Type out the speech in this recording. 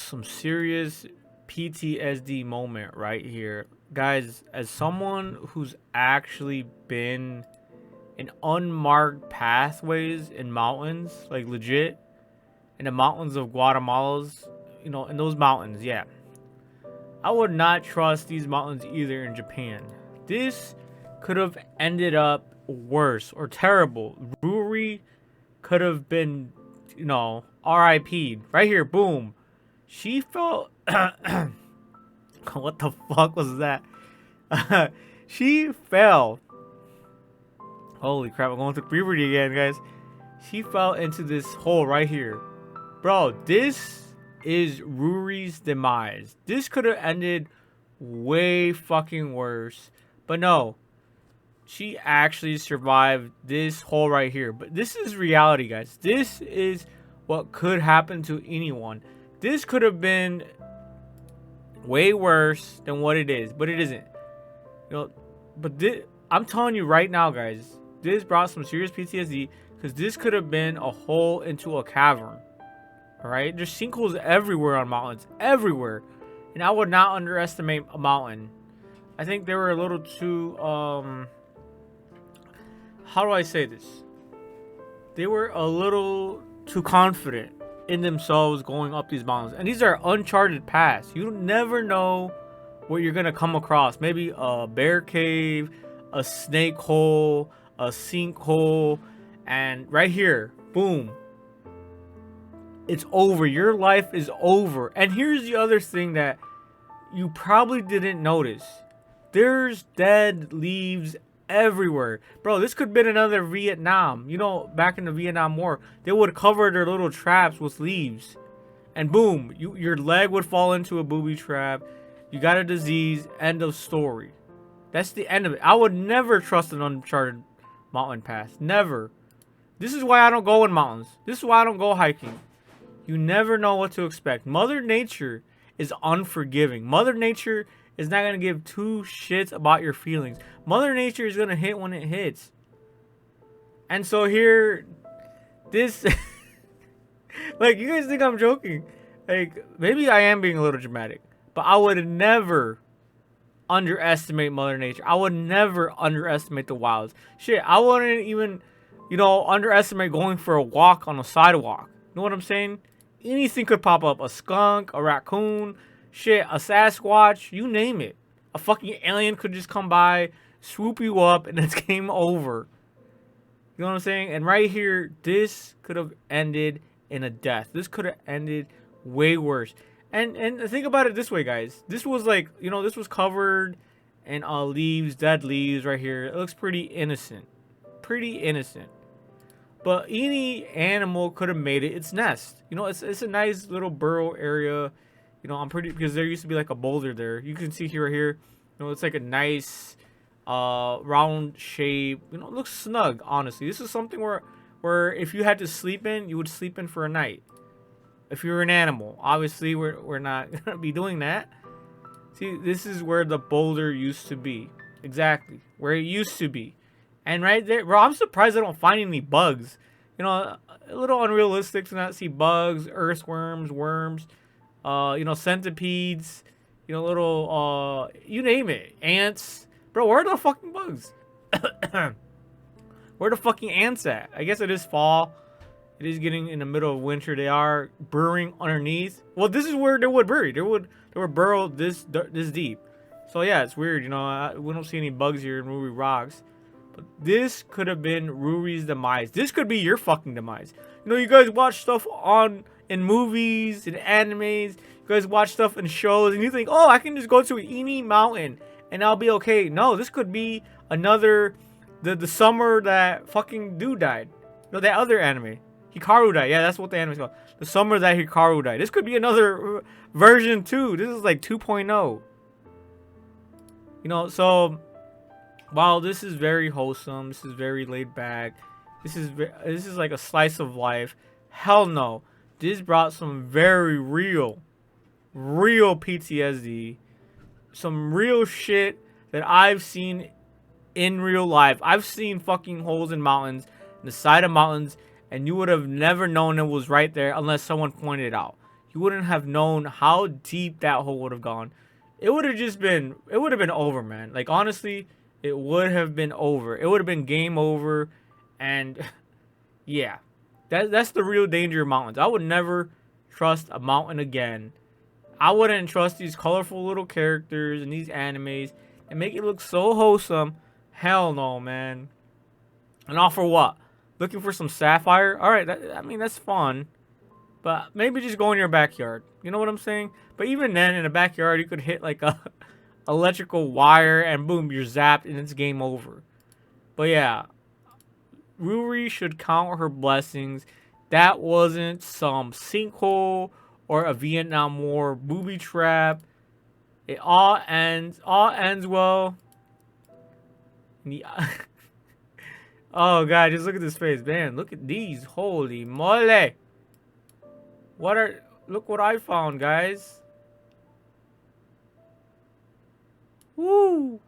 some serious PTSD moment right here. Guys, as someone who's actually been in unmarked pathways in mountains, like legit, in the mountains of Guatemala's, in those mountains, yeah. I would not trust these mountains either in Japan. This could have ended up worse or terrible. Ruri could have been, RIP'd. Right here, boom. She felt. What the fuck was that? She fell. Holy crap, I'm going through puberty again, guys. She fell into this hole right here. Bro, this is Ruri's demise. This could have ended way fucking worse. But no. She actually survived this hole right here. But this is reality, guys. This is what could happen to anyone. This could have been way worse than what it is. But it isn't. I'm telling you right now, guys. This brought some serious PTSD. Because this could have been a hole into a cavern. Alright? There's sinkholes everywhere on mountains. Everywhere. And I would not underestimate a mountain. I think they were a little too, how do I say this? They were a little too confident in themselves going up these mountains. And these are uncharted paths. You never know what you're going to come across. Maybe a bear cave, a snake hole, a sinkhole. And right here, boom. It's over. Your life is over. And here's the other thing that you probably didn't notice. There's dead leaves everywhere. Bro, this could have been another Vietnam. Back in the Vietnam War, they would cover their little traps with leaves. And boom, your leg would fall into a booby trap. You got a disease. End of story. That's the end of it. I would never trust an uncharted mountain path. Never. This is why I don't go in mountains. This is why I don't go hiking. You never know what to expect. Mother Nature is unforgiving. Mother Nature is not going to give two shits about your feelings. Mother Nature is going to hit when it hits. And so here, this... like, you guys think I'm joking. Like, maybe I am being a little dramatic. But I would never underestimate Mother Nature. I would never underestimate the wilds. Shit, I wouldn't even, underestimate going for a walk on a sidewalk. You know what I'm saying? Anything could pop up. A skunk, a raccoon, shit, a Sasquatch, you name it. A fucking alien could just come by, swoop you up, and it's game over. You know what I'm saying? And right here, this could have ended in a death. This could have ended way worse. And think about it this way, guys. This was like, this was covered in leaves, dead leaves right here. It looks pretty innocent. Pretty innocent. But any animal could have made it its nest. It's a nice little burrow area. I'm pretty, because there used to be like a boulder there. You can see here right here. It's like a nice round shape. It looks snug, honestly. This is something where if you had to sleep in, you would sleep in for a night. If you're an animal. Obviously, we're not going to be doing that. See, this is where the boulder used to be. Exactly. Where it used to be. And right there, bro, I'm surprised I don't find any bugs. A little unrealistic to not see bugs, earthworms, worms, centipedes, little, you name it, ants. Bro, where are the fucking bugs? Where are the fucking ants at? I guess it is fall. It is getting in the middle of winter. They are burrowing underneath. Well, this is where they would bury. They would burrow this deep. So yeah, it's weird. We don't see any bugs here in Ruri Rocks. But this could have been Ruri's demise. This could be your fucking demise. You guys watch stuff in movies, in animes. You guys watch stuff in shows, and you think, oh, I can just go to any mountain and I'll be okay. No, this could be another the summer that fucking dude died. That other anime. Hikaru died. Yeah, that's what the anime is called. The summer that Hikaru died. This could be another version 2. This is like 2.0. So while this is very wholesome, this is very laid back, this is like a slice of life. Hell no. This brought some very real PTSD. Some real shit that I've seen in real life. I've seen fucking holes in mountains, in the side of mountains, and you would have never known it was right there unless someone pointed it out. you wouldn't have known how deep that hole would have gone. It would have just been, it would have been over, man. Like, honestly, it would have been over. It would have been game over. And yeah, that's the real danger of mountains. I would never trust a mountain again. I wouldn't trust these colorful little characters and these animes and make it look so wholesome. Hell no, man. And all for what? Looking for some sapphire? All right, I mean, that's fun. But maybe just go in your backyard. You know what I'm saying? But even then, in the backyard, you could hit like a electrical wire and boom, you're zapped and it's game over. But yeah, Ruri should count her blessings. That wasn't some sinkhole or a Vietnam War booby trap. It all ends well. Oh god, just look at this face, man. Look at these. Holy moly. Look what I found, guys. Woo.